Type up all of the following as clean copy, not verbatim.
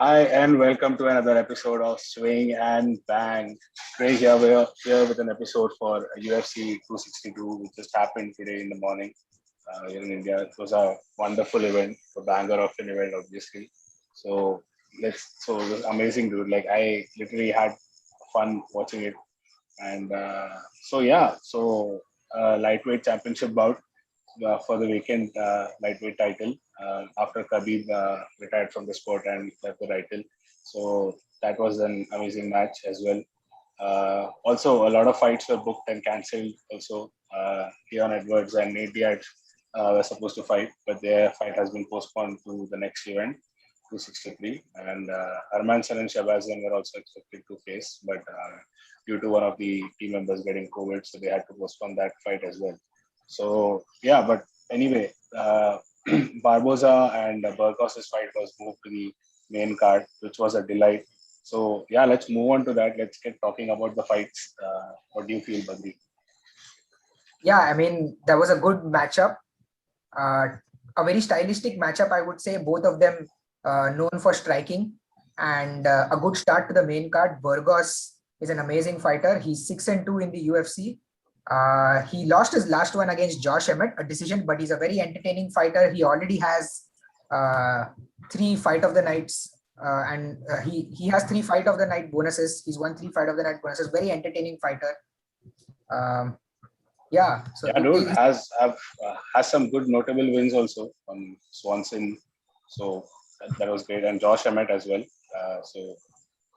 Hi and welcome to another episode of Swing and Bang. Craig here, we're here with an episode for UFC 262, which just happened today in the morning here in India. It was a wonderful event, a banger of an event, obviously. So so it was amazing, dude. Like I literally had fun watching it, and lightweight championship bout for the vacant lightweight title after Khabib retired from the sport and left the title. So that was an amazing match as well. Also, a lot of fights were booked and cancelled. Also, Leon Edwards and Nate Diaz were supposed to fight, but their fight has been postponed to the next event, 263. And Hermanson and Shabazzian were also expected to face, but due to one of the team members getting COVID, so they had to postpone that fight as well. So yeah, but anyway, Barboza and Burgos' fight was moved to the main card, which was a delight. So yeah, let's move on to that. Let's get talking about the fights. What do you feel, Badri? Yeah, I mean, that was a good matchup. A very stylistic matchup, I would say. Both of them known for striking and a good start to the main card. Burgos is an amazing fighter. He's 6-2 in the UFC. He lost his last one against Josh Emmett, a decision, but he's a very entertaining fighter. He already has uh, three fight of the nights, and he has three fight of the night bonuses. He's won three fight of the night bonuses. Very entertaining fighter. Um, yeah, so Yeah, dude has some good notable wins also from Swanson. So that was great, and Josh Emmett as well. So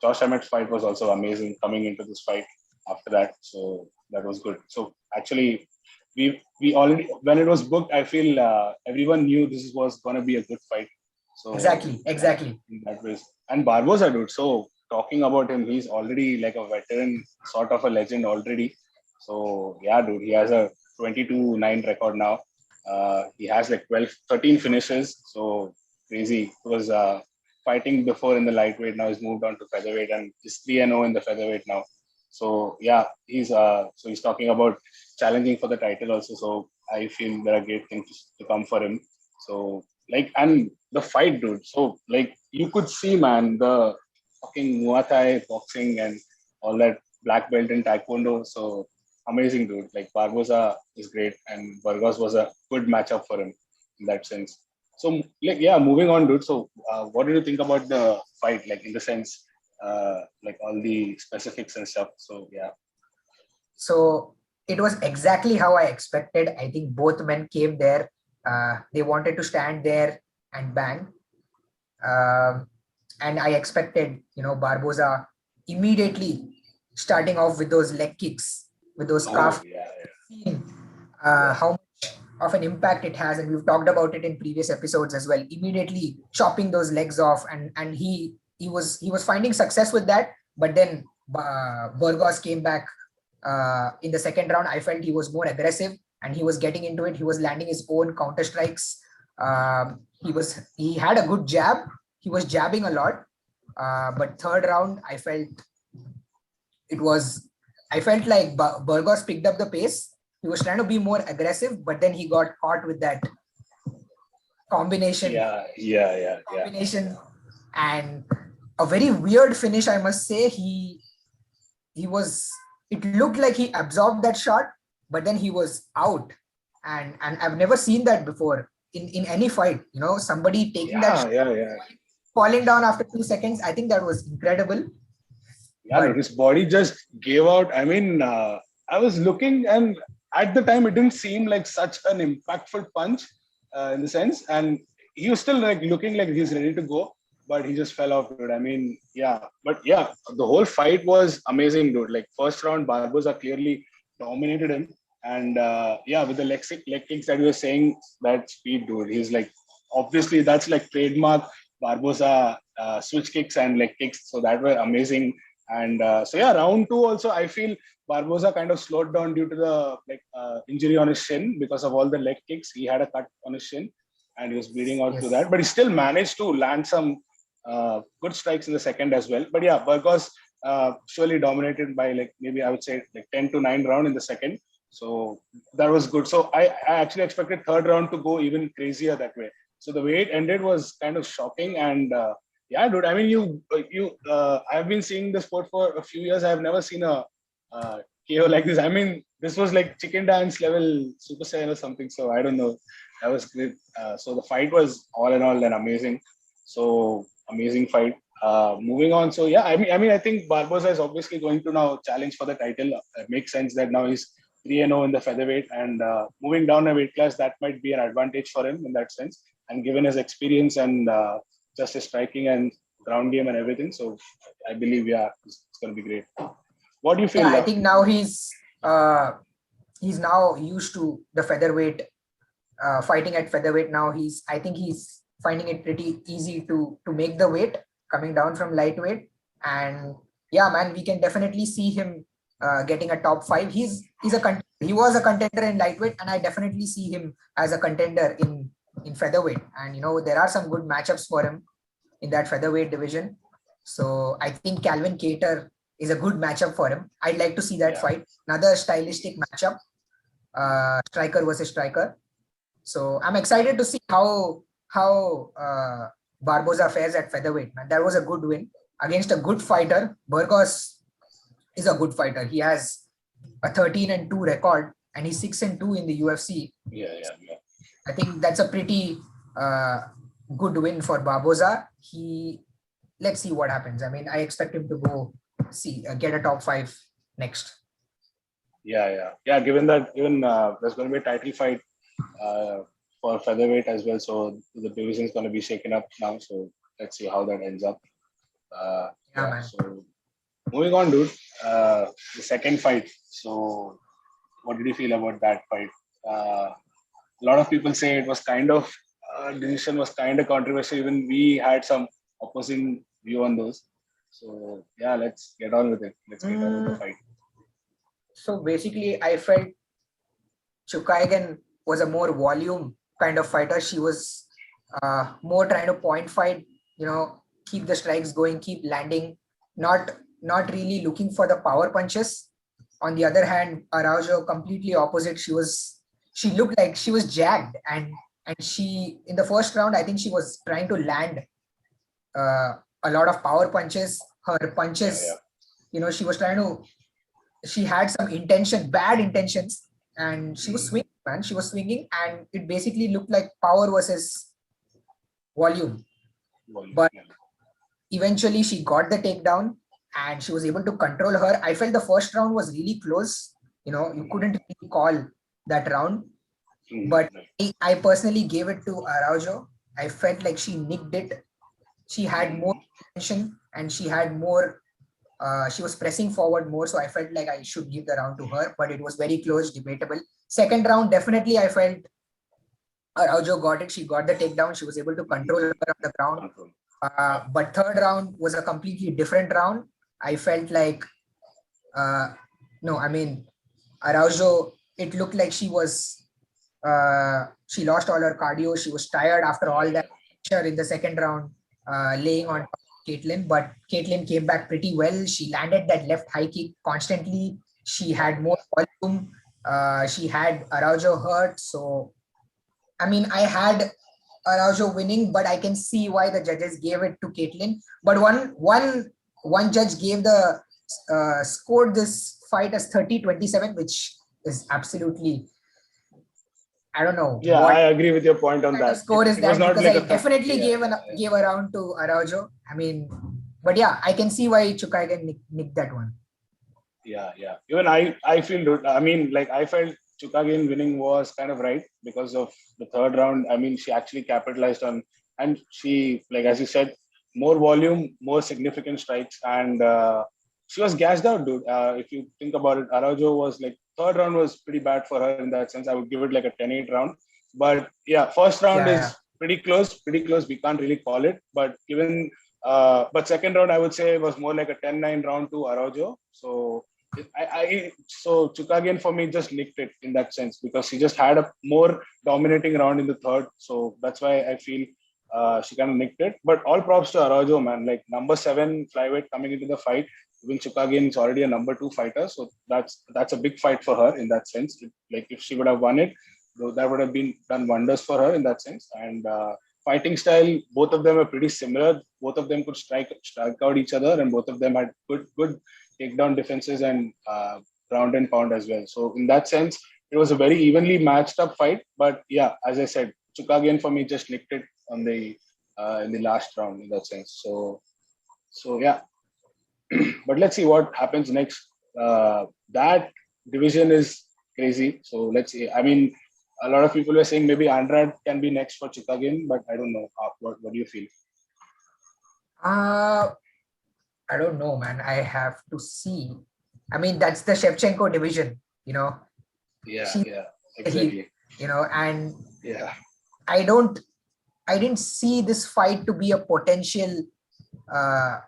Josh Emmett's fight was also amazing coming into this fight after that. So that was good. So actually, we already when it was booked, I feel everyone knew this was gonna be a good fight. So exactly, yeah, exactly. in that way. And Barboza, dude. So talking about him, he's already like a veteran, sort of a legend already. So yeah, dude, he has a 22-9 record now. He has like 12, 13 finishes. So crazy. It was fighting before in the lightweight. Now he's moved on to featherweight and he's 3-0 in the featherweight now. So yeah, he's talking about challenging for the title also. So I feel there are great things to come for him. So like and the fight, dude. So like you could see, man, the fucking Muay Thai boxing and all that black belt in Taekwondo. So amazing, dude. Like Barboza is great, and Burgos was a good matchup for him in that sense. So like yeah, moving on, dude. So what did you think about the fight? Like in the sense, like all the specifics and stuff. So yeah. So it was exactly how I expected. I think both men came there. They wanted to stand there and bang. Um, and I expected, Barboza immediately starting off with those leg kicks, with those Oh calf, yeah, seeing yeah, how much of an impact it has. And we've talked about it in previous episodes as well. Immediately chopping those legs off, and he was finding success with that. But then Burgos came back in the second round. I felt he was more aggressive and he was getting into it. He was landing his own counter strikes. He had a good jab. He was jabbing a lot. But third round, it was I felt like Burgos picked up the pace. He was trying to be more aggressive, but then he got caught with that combination, yeah, yeah, yeah, yeah. combination, and a very weird finish. I must say, he was. It looked like he absorbed that shot, but then he was out, and I've never seen that before in any fight. Somebody taking that Yeah, shot, yeah, yeah. falling down after 2 seconds. I think that was incredible. Yeah, no, But his body just gave out. I mean, I was looking, and at the time, it didn't seem like such an impactful punch in the sense, and he was still like looking like he's ready to go, but he just fell off, dude. I mean, yeah, but yeah, the whole fight was amazing, dude. Like first round, Barboza clearly dominated him, and yeah, with the leg kicks that you were saying, that speed, dude. He's like obviously that's like trademark Barboza switch kicks and leg kicks, so that were amazing and so yeah, round two also I feel Barboza kind of slowed down due to the injury on his shin because of all the leg kicks. He had a cut on his shin and he was bleeding out to yes, that, but he still managed to land some good strikes in the second as well. But yeah, Burgos surely dominated by like maybe I would say like 10-9 round in the second. So that was good. So I actually expected third round to go even crazier that way. So the way it ended was kind of shocking and Yeah, dude. I mean, I've been seeing the sport for a few years. I've never seen a KO like this. I mean, this was like chicken dance level Super Saiyan or something. So I don't know. That was great. So the fight was all in all an amazing. So amazing fight. Moving on. So yeah, I think Barboza is obviously going to now challenge for the title. It makes sense that now he's 3-0 in the featherweight, and moving down a weight class, that might be an advantage for him in that sense. And given his experience and just his striking and ground game and everything. So I believe, yeah, it's going to be great. What do you Yeah, feel? I think now he's now used to the featherweight, fighting at featherweight. Now I think he's finding it pretty easy to make the weight coming down from lightweight. And yeah, man, we can definitely see him getting a top five. He was a contender in lightweight, and I definitely see him as a contender in featherweight. And there are some good matchups for him in that featherweight division. So I think Calvin Cater is a good matchup for him. I'd like to see that fight. Another stylistic matchup, striker versus striker. So I'm excited to see how Barboza fares at featherweight. Man, that was a good win against a good fighter. Burgos is a good fighter. He has a 13-2 record, and he's 6-2 in the UFC. Yeah. I think that's a pretty good win for Barboza. Let's see what happens. I mean, I expect him to get a top five next. Yeah. Given that even there's going to be a title fight for featherweight as well, so the division is going to be shaken up now. So let's see how that ends up. Man. So moving on, dude. The second fight. So what did you feel about that fight? A lot of people say it was kind of decision was kind of controversial. Even we had some opposing view on those. So yeah, let's get on with it. Let's get on with the fight. So basically, I felt Chookagian was a more volume kind of fighter. She was more trying to point fight, keep the strikes going, keep landing, not really looking for the power punches. On the other hand, Araujo completely opposite. She looked like she was jagged, and she, in the first round, I think she was trying to land a lot of power punches. Her punches, she was she had some bad intentions, and she was swinging, man. She was swinging, and it basically looked like power versus volume. But eventually she got the takedown, and she was able to control her. I felt the first round was really close. You couldn't really call that round. But I personally gave it to Araujo. I felt like she nicked it. She had more attention, and she had more. She was pressing forward more, so I felt like I should give the round to her. But it was very close, debatable. Second round, definitely, I felt Araujo got it. She got the takedown. She was able to control her on the ground. But third round was a completely different round. I felt like, no, I mean, Araujo, it looked like she lost all her cardio. She was tired after all that pressure in the second round, laying on top of Caitlin. But Caitlin came back pretty well. She landed that left high kick constantly. She had more volume. She had Araujo hurt. So, I mean, I had Araujo winning, but I can see why the judges gave it to Caitlin. But one judge gave scored this fight as 30-27, which is absolutely, I don't know. Yeah, I agree with your point on that. Score is that because I definitely gave a round to Araujo. I mean, but yeah, I can see why Chookagian nicked that one. Yeah. Even I feel good. I mean, like I felt Chookagian winning was kind of right because of the third round. I mean, she actually capitalized on, and she, like as you said, more volume, more significant strikes, and she was gassed out, dude. If you think about it, Araujo was like third round was pretty bad for her in that sense. I would give it like a 10-8 round. But yeah, first round is pretty close. We can't really call it, but but second round I would say was more like a 10-9 round to Araujo. So so Chookagian for me just nicked it in that sense because she just had a more dominating round in the third. So that's why I feel she kind of nicked it. But all props to Araujo, man. Like number 7 flyweight coming into the fight. Even Chookagian is already a number 2 fighter, so that's a big fight for her in that sense. Like if she would have won it, that would have been done wonders for her in that sense. And fighting style, both of them are pretty similar. Both of them could strike out each other, and both of them had good takedown defenses and ground and pound as well. So in that sense, it was a very evenly matched up fight. But yeah, as I said, Chukagian for me just nicked it on the in the last round in that sense. So yeah, but let's see what happens next. That division is crazy. So let's see. I mean, a lot of people were saying maybe Andrade can be next for Chukagian, but I don't know. What do you feel? Uh, I don't know, man. I have to see. I mean, that's the Shevchenko division, you know. Yeah, She, yeah, he, exactly. and Yeah, I didn't see this fight to be a potential uh,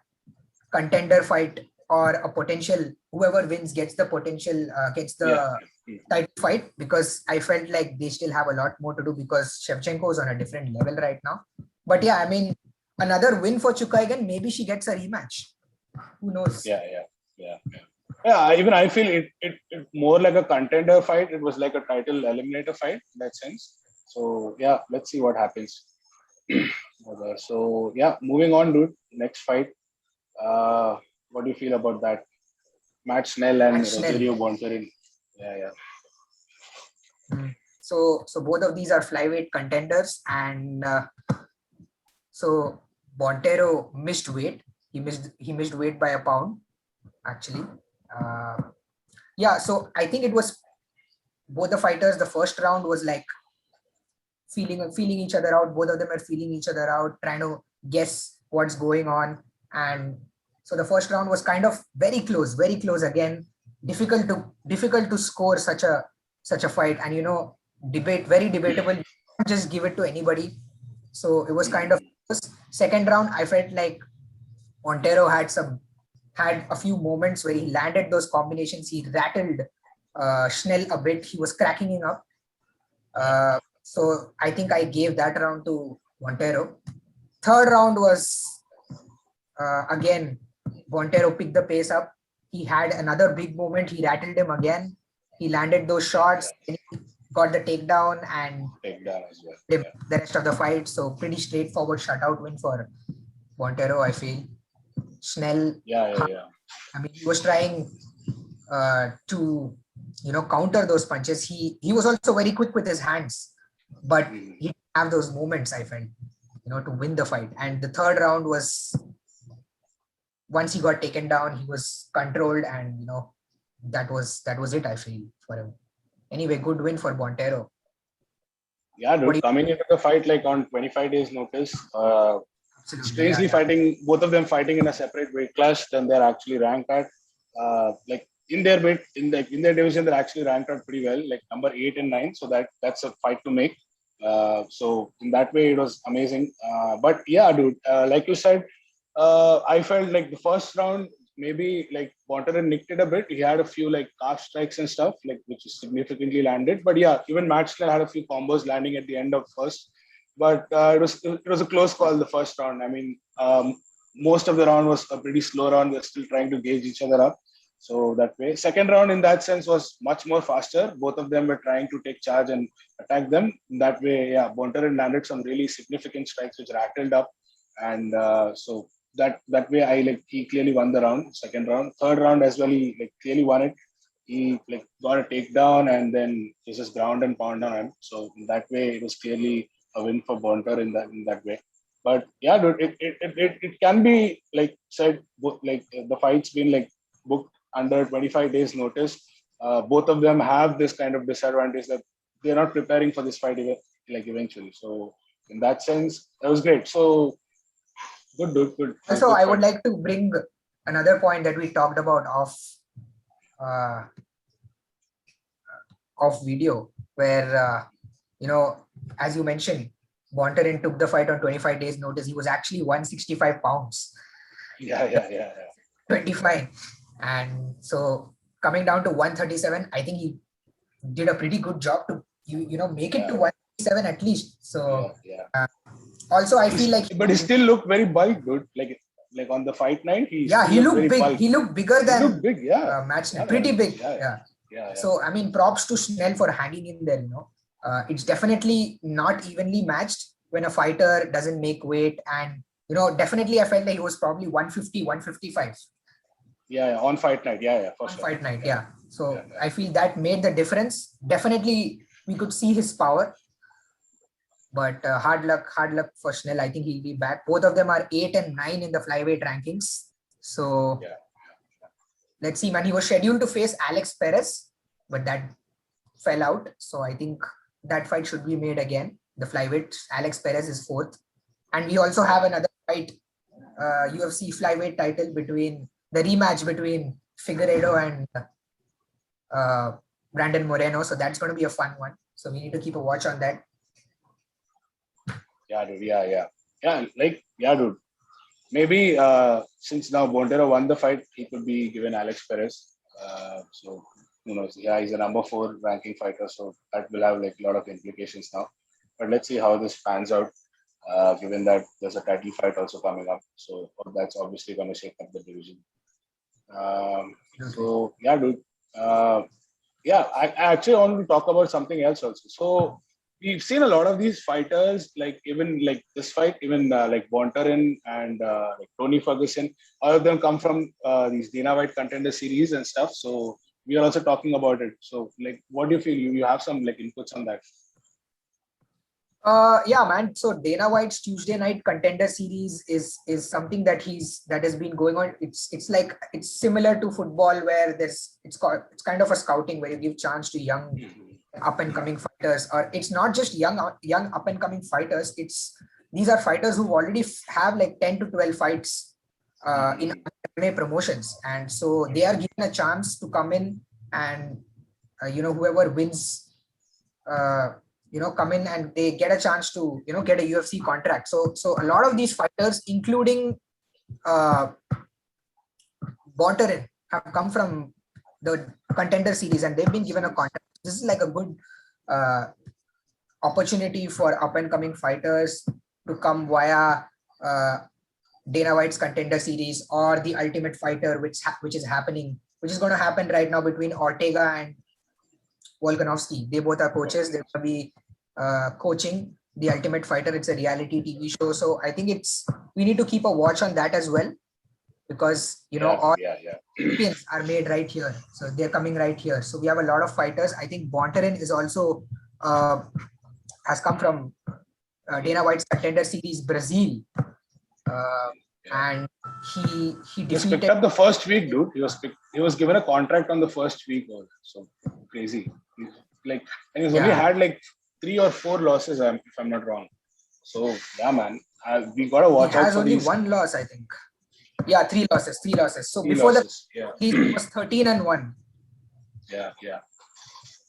contender fight, or a potential whoever wins gets the potential gets yeah. the title fight, because I felt like they still have a lot more to do, because Shevchenko is on a different level right now. But yeah, I mean, another win for Chukagian, maybe she gets a rematch. Who knows? Yeah. Yeah, even I feel it more like a contender fight. It was like a title eliminator fight in that sense. So yeah, let's see what happens. Okay, so yeah, moving on, dude. Next fight. What do you feel about that? Matt Snell and Matt Schnell. Rogerio Bontorin. Yeah. So both of these are flyweight contenders, and so Bontero missed weight. He missed weight by a pound, actually. Uh, yeah, so I think it was both the fighters. The first round was like feeling each other out. Both of them are feeling each other out, trying to guess what's going on. And so the first round was kind of very close again. Difficult to score such a fight, and very debatable. You can't just give it to anybody. So it was kind of second round. I felt like Montero had a few moments where he landed those combinations. He rattled Schnell a bit. He was cracking him up. So I think I gave that round to Montero. Third round was again, Montero picked the pace up. He had another big moment. He rattled him again. He landed those shots. He got the takedown and Takedown as well. the rest of the fight. So pretty straightforward shutout win for Montero, I feel. Schnell, Yeah. I mean, he was trying to counter those punches. He was also very quick with his hands, but he didn't have those moments, I felt, to win the fight. And the third round was, once he got taken down, he was controlled, and that was it, I feel, for him. Anyway, good win for Montero. Yeah, dude. Coming into the fight like on 25 days notice. Strangely fighting, both of them fighting in a separate weight class than they're actually ranked at. Like in their weight, in their division, they're actually ranked out pretty well, like number 8 and 9. So that's a fight to make. So in that way, it was amazing. But yeah, dude, like you said, I felt like the first round, maybe like Bontorin nicked it a bit. He had a few like calf strikes and stuff, like which significantly landed. But yeah, even Matt Schnell had a few combos landing at the end of first. But it was a close call the first round. I mean, most of the round was a pretty slow round. They're still trying to gauge each other up. So that way, second round in that sense was much more faster. Both of them were trying to take charge and attack them. In that way, yeah, Bontorin landed some really significant strikes which rattled up, and so that way he clearly won the round. Second round, third round as well, he like clearly won it. He like got a takedown and then he just ground and pound on him. So in that way, it was clearly a win for Bonter in that way. But yeah, dude, it can be like said, like the fight's been like booked under 25 days notice. Both of them have this kind of disadvantage that they're not preparing for this fight like eventually. So in that sense, that was great. So good, dude, good. Also, Good I would fight. like to bring another point that we talked about uh, off video, where as you mentioned, Bontorin took the fight on 25 days notice. He was actually 165 pounds. Yeah. 25, and so coming down to 137, I think he did a pretty good job to make it to 137 at least. So yeah. Also, I feel like But he still looked very bulky, dude. Like on the fight night, he looked big. Bulky. He looked bigger than he looked big, yeah. Matt Schnell. Pretty big. Yeah. So I mean, props to Schnell for hanging in there. It's definitely not evenly matched, when a fighter doesn't make weight. And definitely I felt like he was probably 150, 155 Yeah, on fight night. Yeah, for on sure. fight night. Yeah. So I feel that made the difference. Definitely we could see his power, but hard luck for Schnell. I think he'll be back. Both of them are 8 and 9 in the flyweight rankings. So let's see, man. He was scheduled to face Alex Perez, but that fell out. So I think that fight should be made again. The flyweight, Alex Perez is 4th. And we also have another fight, UFC flyweight title between the rematch between Figueiredo and Brandon Moreno. So that's going to be a fun one. So we need to keep a watch on that. Yeah, dude. Yeah, dude. Maybe since now Montero won the fight, he could be given Alex Perez. So who knows? Yeah, he's a number 4 ranking fighter, so that will have like a lot of implications now. But let's see how this pans out. Given that there's a title fight also coming up, so that's obviously going to shake up the division. So yeah, dude. I actually want to talk about something else also. So we've seen a lot of these fighters, like even like this fight, even like Bontarin and like Tony Ferguson. All of them come from these Dana White Contender Series and stuff. So we are also talking about it. So like, what do you feel? You have some like inputs on that? Yeah, man. So Dana White's Tuesday Night Contender Series is something that has been going on. It's similar to football where it's kind of a scouting where you give chance to young up and coming fighters, or it's not just young up and coming fighters. These are fighters who already have like 10 to 12 fights in MMA promotions, and so they are given a chance to come in and whoever wins. Come in and they get a chance to get a UFC contract. So a lot of these fighters, including Bontarin, have come from the Contender Series and they've been given a contract. This is like a good opportunity for up and coming fighters to come via Dana White's Contender Series or the Ultimate Fighter, which is going to happen right now between Ortega and Volkanovski. They both are coaches. They're going to be coaching the Ultimate Fighter. It's a reality TV show. So I think we need to keep a watch on that as well, because all champions are made right here. So they're coming right here. So we have a lot of fighters. I think Bontarin is also has come from Dana White's Contender Series, Brazil. And he defeated. Picked up the first week, dude. He was given a contract on the first week. So crazy. And he's only had like 3 or 4 losses, if I'm not wrong. So yeah, man, we gotta watch out for He has only 1 loss, I think. Yeah, 3 losses. So before that, he was 13 and 1. Yeah.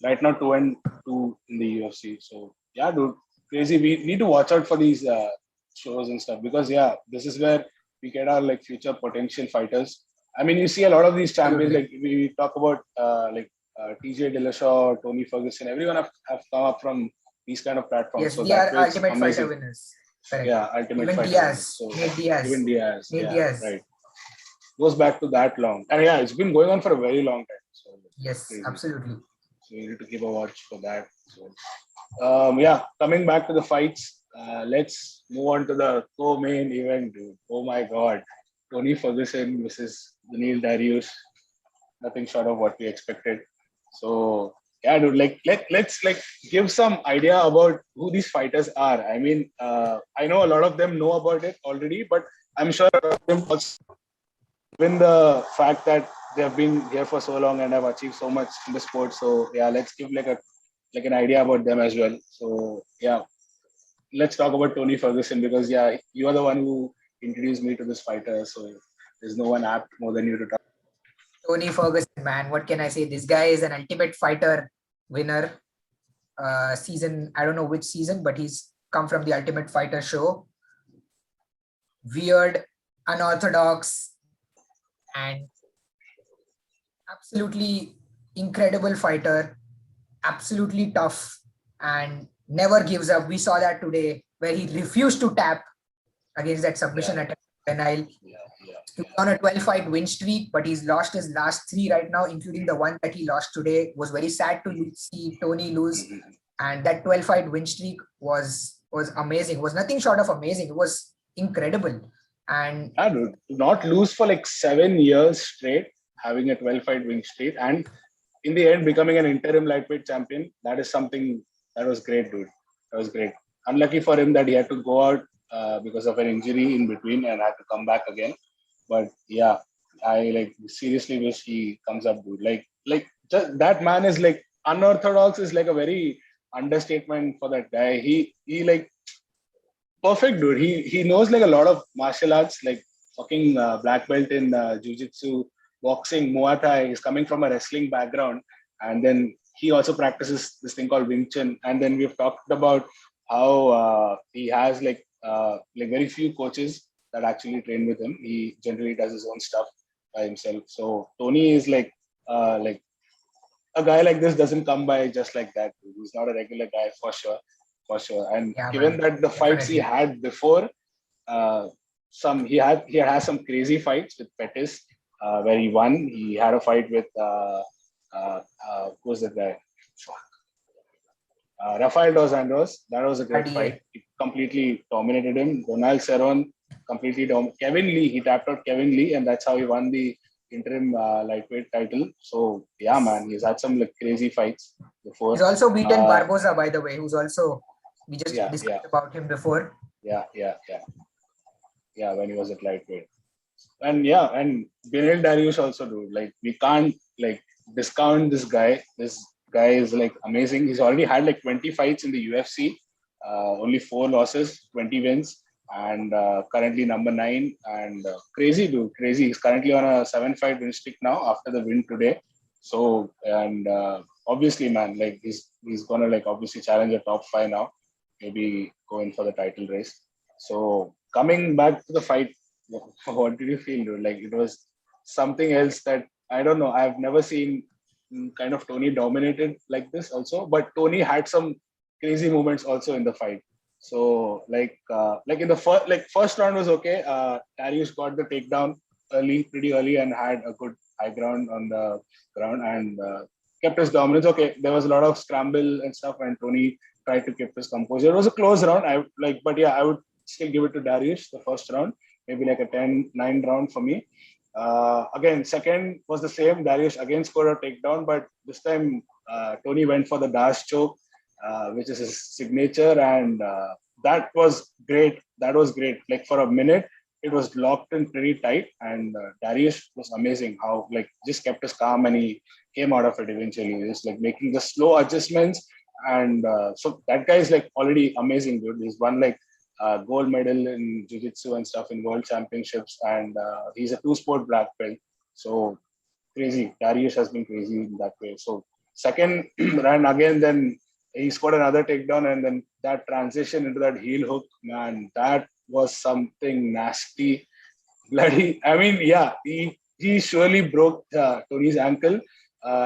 Right now 2 and 2 in the UFC. So yeah, dude, crazy. We need to watch out for these shows and stuff, because this is where we get our like future potential fighters. I mean, you see a lot of these champions, like we talk about TJ Dillashaw, Tony Ferguson, everyone have come up from these kind of platforms. Yes, so they are Ultimate Fighter winners. Correct. Yeah, Ultimate Fighter Diaz. Nate Diaz. Right. Goes back to that long. And it's been going on for a very long time. So yes, crazy. Absolutely. So we need to keep a watch for that. So coming back to the fights, let's move on to the co-main event, dude. Oh my God. Tony Ferguson versus Daniil Dariush. Nothing short of what we expected. So yeah, dude, let's give some idea about who these fighters are. I mean, I know a lot of them know about it already, but I'm sure a lot of them also, given the fact that they have been here for so long and have achieved so much in the sport. So yeah, let's give an idea about them as well. So yeah, let's talk about Tony Ferguson, because you are the one who introduced me to this fighter. So there's no one apt more than you to talk. Tony Ferguson, man, what can I say? This guy is an Ultimate Fighter winner. Season, I don't know which season, but he's come from the Ultimate Fighter show. Weird, unorthodox, and absolutely incredible fighter. Absolutely tough and never gives up. We saw that today where he refused to tap against that submission attempt. He's on a 12-fight win streak, but he's lost his last 3 right now, including the one that he lost today. It was very sad to see Tony lose. And that 12-fight win streak was was amazing. It was nothing short of amazing. It was incredible. And Yeah, dude. To not lose for like 7 years straight, having a 12 fight win streak, and in the end becoming an interim lightweight champion. That is something that was great, dude. That was great. Unlucky for him that he had to go out because of an injury in between and had to come back again. But yeah, I like seriously wish he comes up, dude. Like just, that man is like unorthodox is like a very understatement for that guy. He like perfect, dude. He knows like a lot of martial arts, like fucking black belt in jiu-jitsu, boxing, Muay Thai. He's coming from a wrestling background, and then he also practices this thing called Wing Chun. And then we've talked about how he has like very few coaches that actually train with him. He generally does his own stuff by himself. So Tony is like a guy like this doesn't come by just like that. He's not a regular guy for sure, for sure. And yeah, given man, that the fights he definitely. had before, he had some crazy fights with Pettis, where he won. He had a fight with who's that guy? Rafael dos Anjos. That was a great fight. RDA. He completely dominated him. Donald Cerrone completely Kevin Lee. He tapped out Kevin Lee, and that's how he won the interim lightweight title. So yeah, man, he's had some like crazy fights He's before. also beaten Uh, Barboza, by the way, who's also, we just yeah, yeah, discussed about him before. yeah. When he was at lightweight, and yeah, and Benil Dariush also, dude. Like we can't like discount this guy. This guy is like amazing. He's already had like 20 fights in the UFC, only 4 losses, 20 wins, and currently number 9. And crazy, dude, crazy. He's currently on a 7-fight win streak now after the win today. So and obviously, man, like he's gonna like obviously challenge a top 5 now, maybe go in for the title race. So coming back to the fight, what did you feel, dude? Like it was something else that I don't know. I've never seen kind of Tony dominated like this also, but Tony had some crazy moments also in the fight. So like in the first round was okay. Darius got the takedown pretty early, and had a good high ground on the ground, and kept his dominance. Okay, there was a lot of scramble and stuff, and Tony tried to keep his composure. It was a close round. But yeah, I would still give it to Darius the first round, maybe like a 10-9 round for me. Again, second was the same. Darius again scored a takedown, but this time Tony went for the dash choke, which is his signature, and that was great. That was great. Like for a minute, it was locked in pretty tight, and Darius was amazing. How like just kept us calm, and he came out of it eventually. Just like making the slow adjustments, and so that guy is like already amazing, dude. He's won like gold medal in jiu-jitsu and stuff in world championships, and he's a two-sport black belt. So crazy. Darius has been crazy in that way. So second round again, then he scored another takedown, and then that transition into that heel hook, man, that was something nasty. Bloody. I mean, yeah, he surely broke Tony's ankle.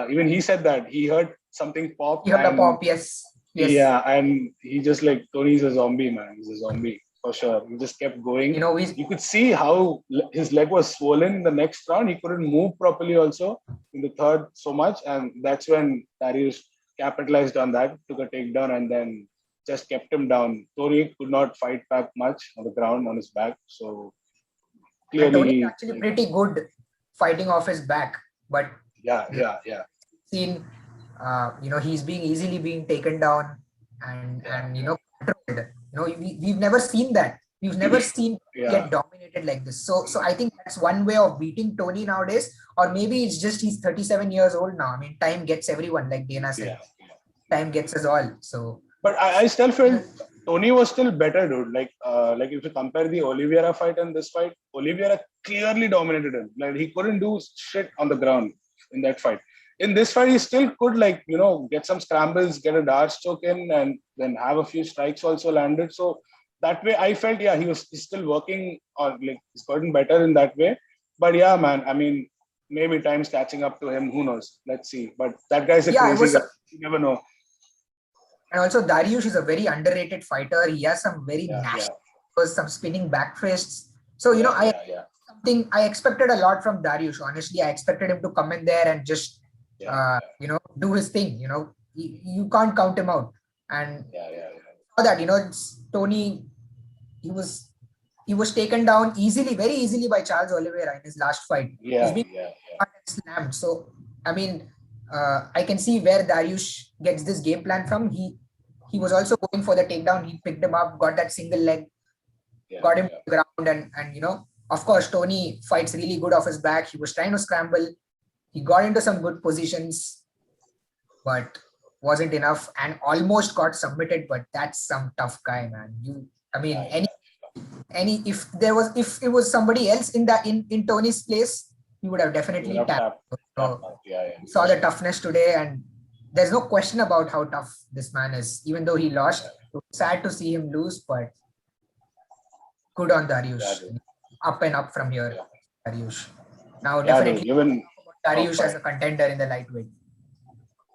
Even he said that he heard something pop, You heard a and pop, yes, yes. yeah, and he just like Tony's a zombie, man. He's a zombie for sure. He just kept going. We You could see how his leg was swollen in the next round. He couldn't move properly also in the third so much, and that's when Darius capitalized on that, took a takedown, and then just kept him down. Tony could not fight back much on the ground on his back, so and clearly Tony is he actually like pretty good fighting off his back, but yeah. seen he's being easily being taken down Yeah, and yeah, controlled. We've never seen that. We've never seen yeah, get dominated like this. So I think that's one way of beating Tony nowadays. Or maybe it's just he's 37 years old now. I mean, time gets everyone, like Dana said. yeah, yeah. Time gets us all. So But I still felt Tony was still better, dude. Like if you compare the Oliveira fight and this fight, Oliveira clearly dominated him. Like he couldn't do shit on the ground in that fight. In this fight, he still could get some scrambles, get a dart choke in, and then have a few strikes also landed. So that way, I felt he's still working or like he's gotten better in that way. But yeah, man, I mean, maybe time's catching up to him. Who knows? Let's see. But that guy's a yeah, it crazy was. guy. You never know. And also Dariush is a very underrated fighter. He has some very Yeah, nasty, yeah, some spinning back fists. So I yeah, yeah. something I expected a lot from Dariush. Honestly, I expected him to come in there and just Yeah, do his thing. You can't count him out. And yeah. that, Tony, he was he was taken down easily, very easily by Charles Oliveira in his last fight. He's Yeah, been yeah, slammed. So I mean, I can see where Dariush gets this game plan from. He was also going for the takedown. He picked him up, got that single leg, yeah, got him to yeah. the ground, and of course, Tony fights really good off his back. He was trying to scramble. He got into some good positions, but wasn't enough and almost got submitted. But that's some tough guy, man. I mean, Yeah, yeah. if it was somebody else in Tony's place, he would have He would definitely have tapped. tapped So out. Yeah, yeah, we for saw the sure. toughness today, and there's no question about how tough this man is. Even though he lost, Yeah, it was sad to see him lose, but good on yeah, Dariush. dude. Up and up from here, Yeah, Dariush. Now yeah, dude. definitely Even top Dariush as five. a contender in the lightweight.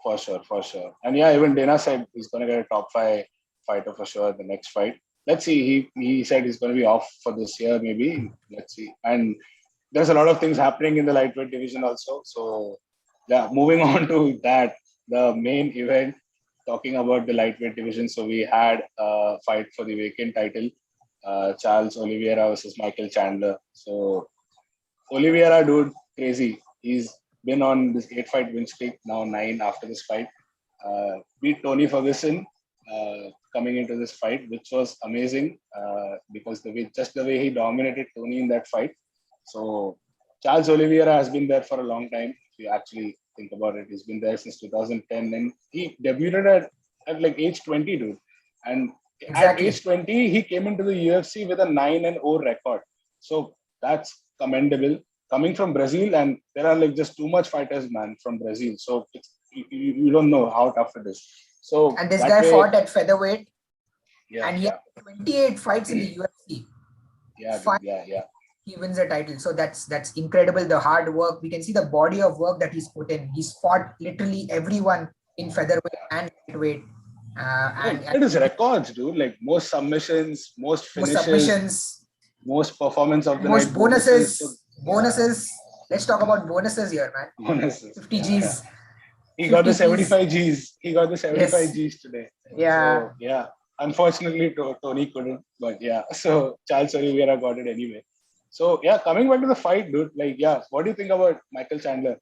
For sure, for sure. And yeah, even Dana said he's going to get a top five fighter for sure the next fight. Let's see. He said he's going to be off for this year, maybe. Let's see. And there's a lot of things happening in the lightweight division also. So yeah, moving on to that, the main event, talking about the lightweight division. So we had a fight for the vacant title, Charles Oliveira versus Michael Chandler. So Oliveira, dude, crazy. He's been on this 8 fight win streak, now 9 after this fight. Beat Tony Ferguson coming into this fight, which was amazing because just the way he dominated Tony in that fight. So Charles Oliveira has been there for a long time. If you actually think about it, he's been there since 2010, and he debuted at like age 20, dude. And at Exactly. age 20, he came into the UFC with a 9-0 record. So that's commendable. Coming from Brazil, and there are like just too much fighters, man, from Brazil. So you don't know how tough it is. So And this that guy way, fought at featherweight, yeah, and he had yeah, 28 fights in the UFC. yeah, dude, yeah, yeah, He wins the title. So that's incredible. The hard work. We can see the body of work that he's put in. He's fought literally everyone in featherweight and lightweight. dude, And it is records, dude. Like most submissions, most most finishes, submissions most performance of and the most night bonuses. So bonuses. yeah, Bonuses. Let's talk about bonuses here, man. bonuses. 50 Yeah, yeah. G's. He got the 50 G's. 75 Gs. He got the 75 Yes. Gs today. Yeah. So yeah, unfortunately Tony couldn't, but yeah. So Charles Oliveira got it anyway. So yeah, coming back to the fight, dude. Like yeah, what do you think about Michael Chandler?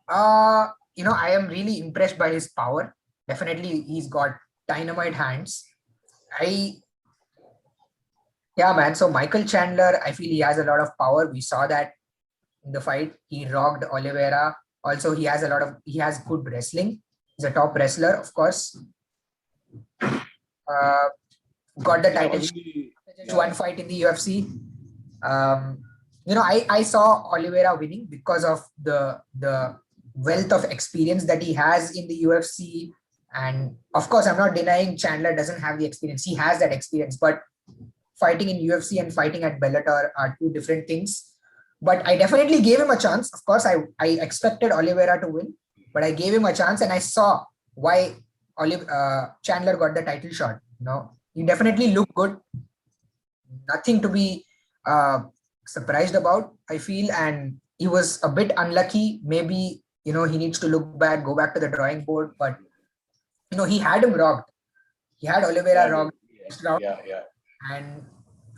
I am really impressed by his power. Definitely, he's got dynamite hands. I Yeah, man. So Michael Chandler, I feel he has a lot of power. We saw that in the fight. He rocked Oliveira. Also, he has good wrestling. He's a top wrestler, of course. Uh, got the Yeah, title wasn't shot, he? just Yeah, one fight in the UFC. Um, I saw Oliveira winning because of the wealth of experience that he has in the UFC. And of course, I'm not denying Chandler doesn't have the experience. He has that experience, but fighting in UFC and fighting at Bellator are two different things. But I definitely gave him a chance. Of course, I expected Oliveira to win, but I gave him a chance, and I saw why Chandler got the title shot. He definitely looked good. Nothing to be surprised about, I feel, and he was a bit unlucky. Maybe he needs to look back, go back to the drawing board. But he had him rocked. He had Oliveira yeah, dude. rocked Yeah, first round, yeah, yeah. and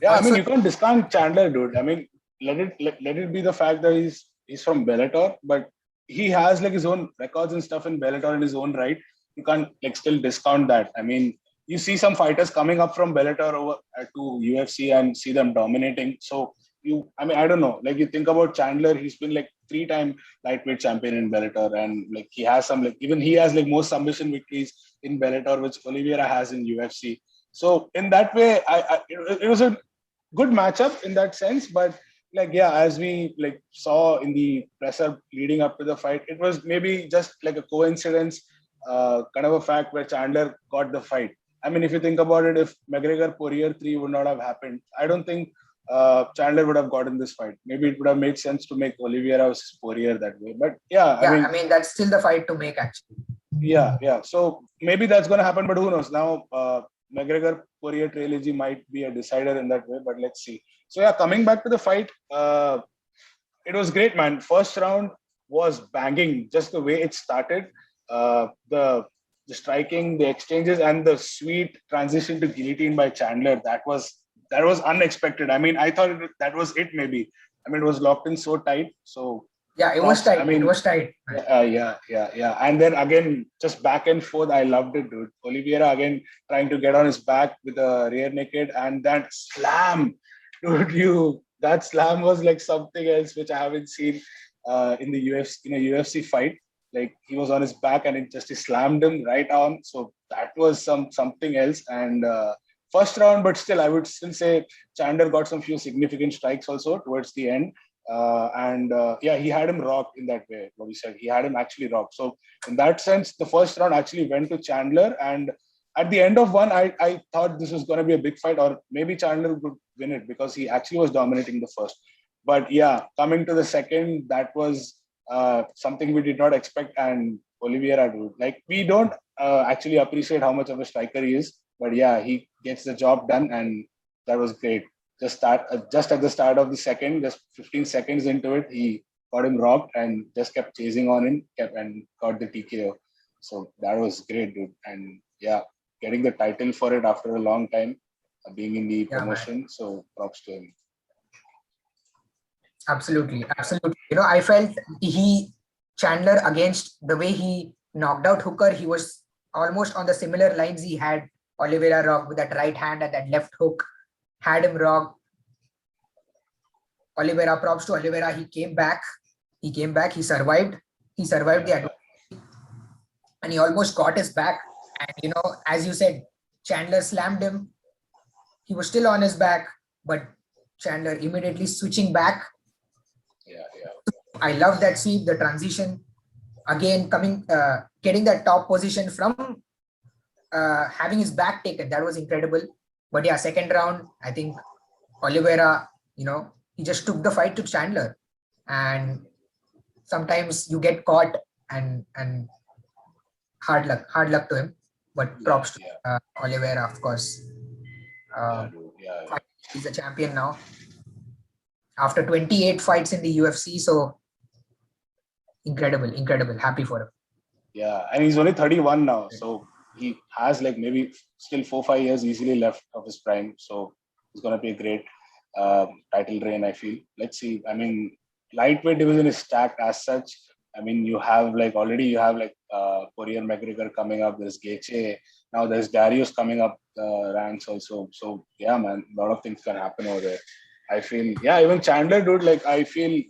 Yeah, I mean, also you can't discount Chandler, dude. I mean, let it be the fact that he's from Bellator, but he has like his own records and stuff in Bellator in his own right. You can't like still discount that. I mean, you see some fighters coming up from Bellator over to UFC and see them dominating. So I mean, I don't know. Like you think about Chandler, he's been like 3-time lightweight champion in Bellator, and like he has some like even he has like most submission victories in Bellator, which Oliveira has in UFC. So in that way, it was a good matchup in that sense. But like yeah, as we like saw in the presser leading up to the fight, it was maybe just like a coincidence, kind of a fact where Chandler got the fight. I mean, if you think about it, if McGregor Poirier 3 would not have happened, I don't think Chandler would have gotten this fight. Maybe it would have made sense to make Oliveira versus Poirier that way. But yeah, I yeah, mean, I mean that's still the fight to make actually. yeah, yeah. So maybe that's going to happen, but who knows? Now, McGregor Poirier trilogy might be a decider in that way, but let's see. So yeah, coming back to the fight, it was great, man. First round was banging, just the way it started. The the striking, the exchanges, and the sweet transition to guillotine by Chandler, that was unexpected. I mean, I thought that was it maybe. I mean, it was locked in so tight. So Yeah, it was props. I tight. It mean, was tight. yeah. And then again, just back and forth, I loved it, dude. Oliveira again trying to get on his back with a rear naked, and that slam, dude. That slam was like something else which I haven't seen in the UFC in a UFC fight. Like he was on his back and it just he slammed him right on. So that was something else. And first round, but still, I would still say Chandler got some few significant strikes also towards the end. Yeah, he had him rocked in that way. What he said, he had him actually rocked. So in that sense, the first round actually went to Chandler, and at the end of one, I thought this was going to be a big fight, or maybe Chandler would win it because he actually was dominating the first. But yeah, coming to the second, that was something we did not expect, and Oliveira, dude, like we don't actually appreciate how much of a striker he is, but yeah, he gets the job done, and that was great. Just at the start of the second, just 15 seconds into it, he got him rocked and just kept chasing on him, kept and got the TKO. So that was great, dude. And yeah, getting the title for it after a long time, being in the Yeah, man. promotion. So props to him. Absolutely, absolutely. I felt Chandler, against the way he knocked out Hooker, he was almost on the similar lines he had Oliveira rock with that right hand and that left hook, had him rock. Oliveira, props to Oliveira, he came back, he survived, the advantage, and he almost got his back. And as you said, Chandler slammed him. He was still on his back, but Chandler immediately switching back. Yeah. I love that sweep, the transition. Again, getting that top position from having his back taken. That was incredible. But yeah, second round, I think Oliveira, he just took the fight to Chandler. And sometimes you get caught, and hard luck to him. But props to Oliveira, of course. Yeah. He's a champion now after 28 fights in the UFC. So incredible. Happy for him. Yeah, and he's only 31 now, so he has like maybe still 4-5 years easily left of his prime. So it's gonna be a great title reign, I feel. Let's see. I mean, lightweight division is stacked as such. I mean, you have like Poirier McGregor coming up. There's Gaethje. Now there's Darius coming up ranks also. So yeah, man, a lot of things can happen over there. I feel even Chandler, dude. Like I feel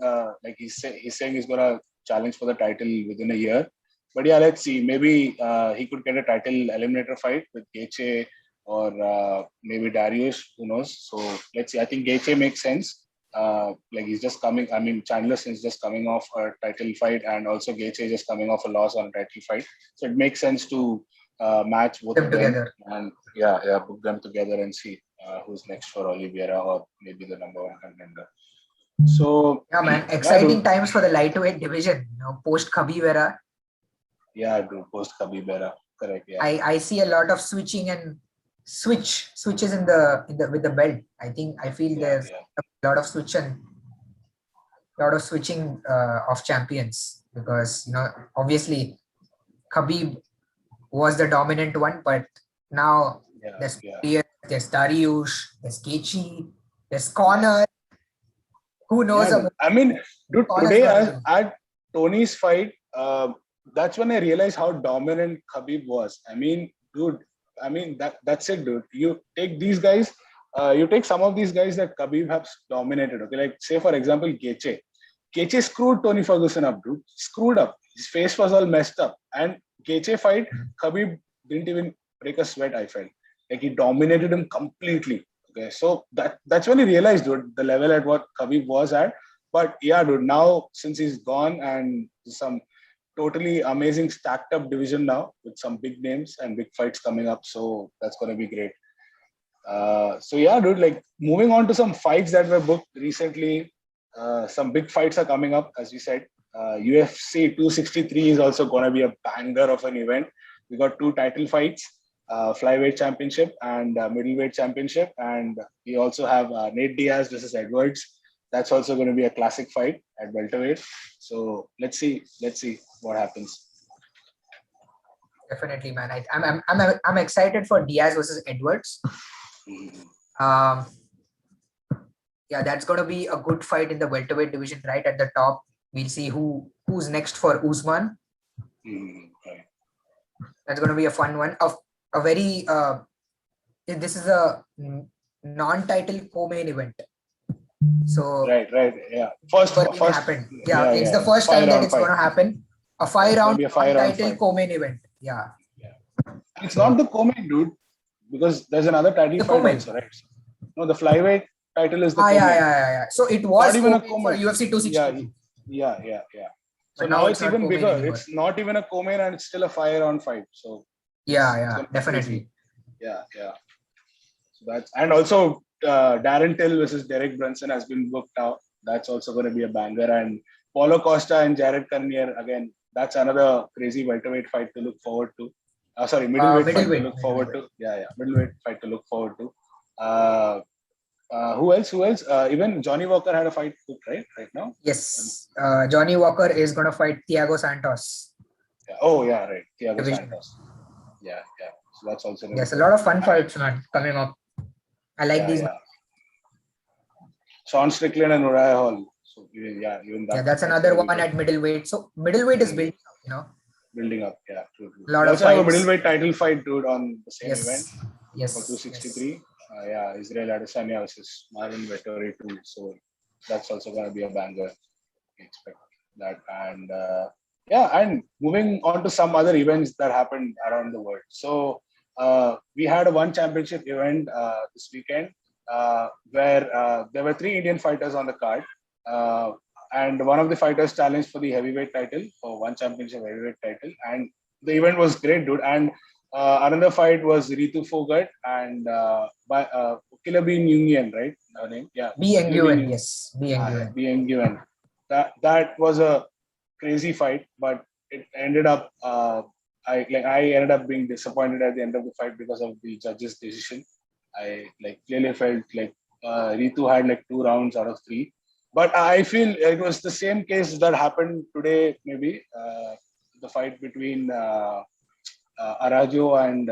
like he's saying he's gonna challenge for the title within a year. But yeah, let's see. Maybe he could get a title eliminator fight with Gaethje or maybe Darius. Who knows? So let's see. I think Gaethje makes sense. Like he's just coming. I mean, Chandler is just coming off a title fight, and also Gaethje just coming off a loss on a title fight. So it makes sense to match both of them together. And book them together and see who's next for Oliveira or maybe the number one contender. So yeah, man, exciting times for the lightweight division. Post Khabib era. Yeah, dude, post Khabib era. Correct. Yeah. I see a lot of switching and switches in the with the belt. I feel there's a lot of switching of champions, because obviously Khabib was the dominant one, but now there's Dariush, there's Gaethje, there's Conor. Who knows? I mean, dude, today at Tony's fight, that's when I realized how dominant Khabib was. I mean, dude, that's it, dude. You take these guys, you take some of these guys that Khabib has dominated. Okay, like say for example, Gaethje. Gaethje screwed Tony Ferguson up, dude. Screwed up. His face was all messed up. And Gaethje fight, Khabib didn't even break a sweat. I felt like he dominated him completely. Okay, so that's when he realized, dude, the level at what Khabib was at. But yeah, dude, now since he's gone and some totally amazing stacked up division now with some big names and big fights coming up. So that's going to be great. So yeah, dude, like moving on to some fights that were booked recently. Some big fights are coming up, as we said. UFC 263 is also going to be a banger of an event. We got 2 title fights, flyweight championship and middleweight championship. And we also have Nate Diaz versus Edwards. That's also going to be a classic fight at welterweight. So let's see what happens. Definitely, man. I'm excited for Diaz versus Edwards. Um, yeah, that's gonna be a good fight in the welterweight division, right at the top. We'll see who's next for Usman. Right. That's gonna be a fun one. A very this is a non-title co-main event. So Right, yeah. First, happened. Yeah, it's the yeah. first time that it's gonna happen. A 5-round non-title co-main event. Yeah. It's not the co-main, dude, because there's another title fight also, right? No, the flyweight title is the co-main. Yeah. So it was not even a for UFC 262. Yeah. So But now it's not even bigger. anymore. It's not even a co-main and it's still a 5-round fight. So definitely. Yeah. So that's, and also Darren Till versus Derek Brunson has been booked now. That's also going to be a banger. And Paulo Costa and Jared Cannonier, again, that's another crazy welterweight fight to look forward to. Middleweight fight to look forward to. Yeah, middleweight fight to look forward to. Who else? Even Johnny Walker had a fight booked, right now? Yes. Johnny Walker is going to fight Thiago Santos. Yeah. Oh, yeah, right. Thiago Santos. Yeah. So that's also. There's a lot of fun fights, man, coming up. I like these. Yeah. Sean Strickland and Uriah Hall. So even that. Yeah, that's another one at middleweight. So middleweight is building up, Building up, yeah, true. A lot of have a middleweight title fight, dude, on the same event. Yes. For 263. Israel Adesanya versus Marvin Vettori too. So that's also going to be a banger. We expect that. And and moving on to some other events that happened around the world. So we had a one championship event this weekend where there were 3 Indian fighters on the card. And one of the fighters challenged for the heavyweight title, for one championship heavyweight title. And the event was great, dude. And another fight was Ritu Fogart and Killer B. Nguyen, right? Her name? Yeah. B. Nguyen, yes. B. Nguyen. That was a crazy fight, but it ended up. I ended up being disappointed at the end of the fight because of the judge's decision. I clearly felt like Ritu had 2 rounds out of 3. But I feel it was the same case that happened today, maybe. The fight between Arajo and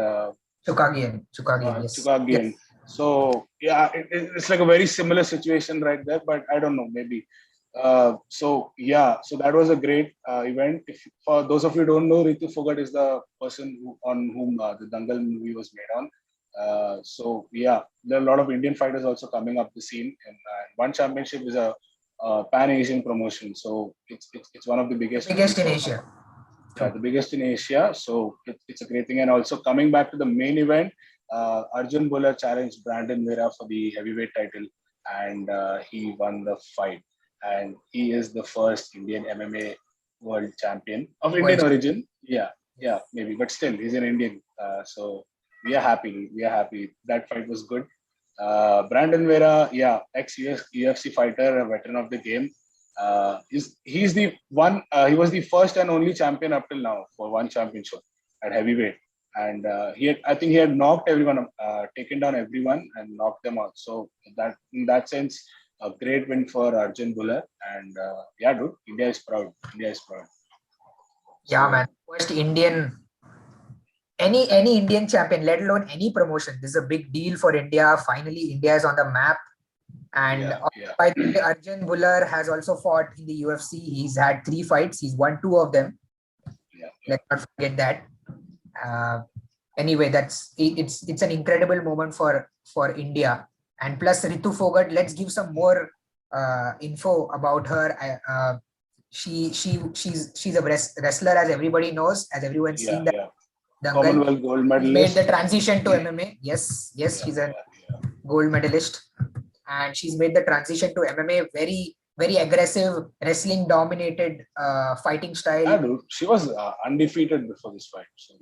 Chookagian. Chookagian. So, it's like a very similar situation right there, but I don't know, maybe. So that was a great event. If for those of you who don't know, Ritu Fogart is the person on whom the Dangal movie was made on. There are a lot of Indian fighters also coming up the scene, and one championship is a pan-Asian promotion, so it's one of the biggest in Asia. Yeah, the biggest in Asia. So it's a great thing. And also coming back to the main event, Arjun Bhullar challenged Brandon Vera for the heavyweight title, and he won the fight. And he is the first Indian MMA world champion of Indian origin. Yeah, maybe, but still, he's an Indian. So we are happy. That fight was good. Brandon Vera, ex-UFC fighter, a veteran of the game. He's the one. He was the first and only champion up till now for one championship at heavyweight, and I think he had knocked everyone, taken down everyone, and knocked them out. So that in that sense, a great win for Arjun Bhullar, and dude, India is proud. Yeah, man, first Indian. Any Indian champion, let alone any promotion, this is a big deal for India. Finally, India is on the map. And by the way, Arjun Bhullar has also fought in the UFC. He's had 3 fights. He's won 2 of them. Let's not forget that. Anyway, it's an incredible moment for India. And plus Ritu Fogart, let's give some more info about her. She's a wrestler, as everybody knows, as everyone's seen that. Commonwealth gold medalist. Made the transition to MMA. Yes, she's a gold medalist. And she's made the transition to MMA. Very, very aggressive, wrestling dominated fighting style. Yeah, dude. She was undefeated before this fight. So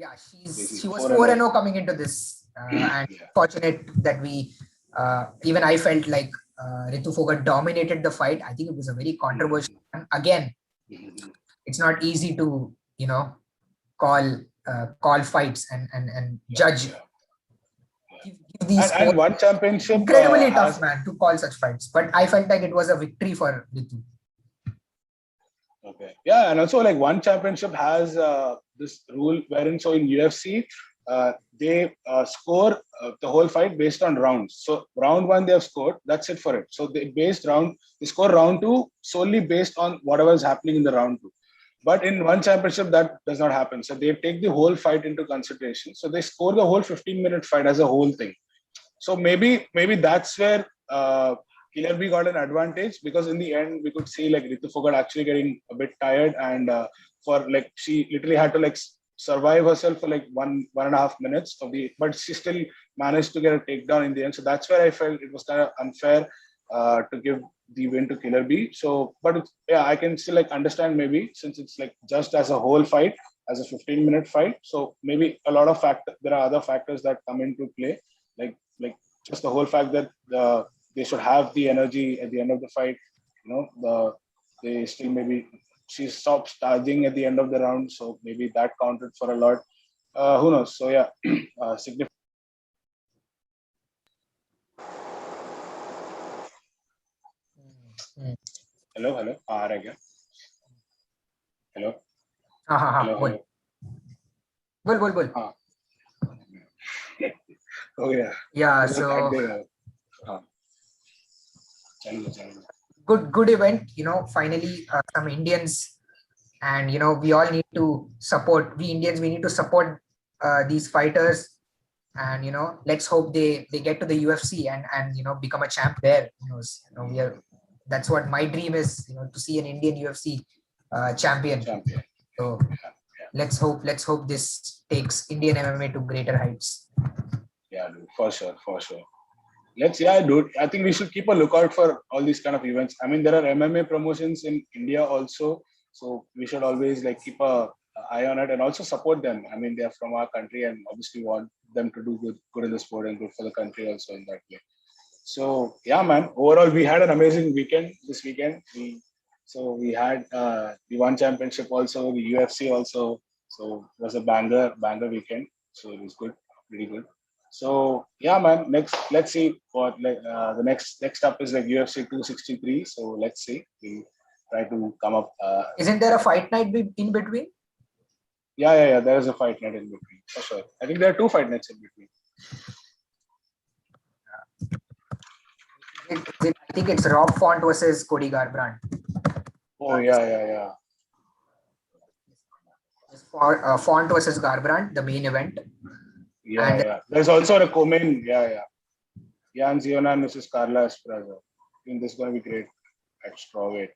she was 4-0 coming into this. And fortunate that even I felt like Ritu Fogart dominated the fight. I think it was a very controversial one. Again, it's not easy to, call fights and judge. Give these and one championship, incredibly tough, man, to call such fights. But I felt like it was a victory for Ritu. Okay. Yeah, and also like one championship has this rule wherein so in UFC they score the whole fight based on rounds. So round one they have scored, that's it for it. So they score round two solely based on whatever is happening in the round two. But in one championship that does not happen. So they take the whole fight into consideration. So they score the whole 15-minute fight as a whole thing. So maybe that's where Killer B got an advantage because in the end we could see like Ritu Fogart actually getting a bit tired and for like she literally had to like survive herself for like 1.5 minutes of the but she still managed to get a takedown in the end. So that's where I felt it was kind of unfair to give the win to Killer B. So but yeah, I can still like understand maybe since it's like just as a whole fight as a 15-minute fight. So maybe a lot of factor there are other factors that come into play like just the whole fact that they should have the energy at the end of the fight. You know, they still maybe she stops charging at the end of the round, so maybe that counted for a lot. Who knows? So yeah, significant. Hmm. Hello, hello. आ रहा है क्या? Hello, हाँ हाँ हाँ hello, बोल hello. बोल बोल बोल. हाँ. Oh yeah. Yeah, तो that so day. हाँ. चलो चलो. good event. Finally some Indians, and we all need to support. We Indians, we need to support these fighters, and let's hope they get to the UFC and become a champ there. We are. That's what my dream is. To see an Indian UFC champion. Champion. So Yeah, yeah. let's hope this takes Indian MMA to greater heights. Yeah, dude, for sure, for sure. Yeah, dude. I think we should keep a lookout for all these kind of events. I mean, there are MMA promotions in India also, so we should always like keep a eye on it and also support them. I mean, they are from our country, and obviously want them to do good in the sport and good for the country also in that way. So yeah, man. Overall, we had an amazing weekend this weekend. We had the one championship also, the UFC also. So it was a banger weekend. So it was good, pretty good. So yeah, man. Let's see what like the next up is like UFC 263. So let's see. We try to come up. Isn't there a fight night in between? Yeah. There is a fight night in between for sure. I think there are two fight nights in between. I think it's Rob Font versus Cody Garbrandt. Oh yeah. For Font versus Garbrandt, the main event. And Yeah. There's also a co-main. Yeah. Jan Zionan versus Carla Esparza. I think this is going to be great at strawweight.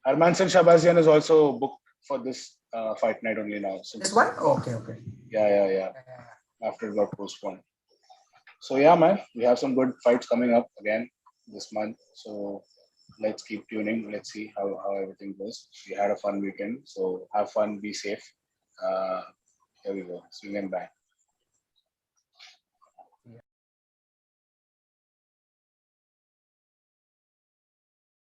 Hermanson Shabazian is also booked for this fight night only now. This one? Okay. Yeah. After it got postponed. So yeah, man, we have some good fights coming up again this month. So let's keep tuning. Let's see how everything goes. We had a fun weekend. So have fun, be safe. Here we go. See you again. Bye.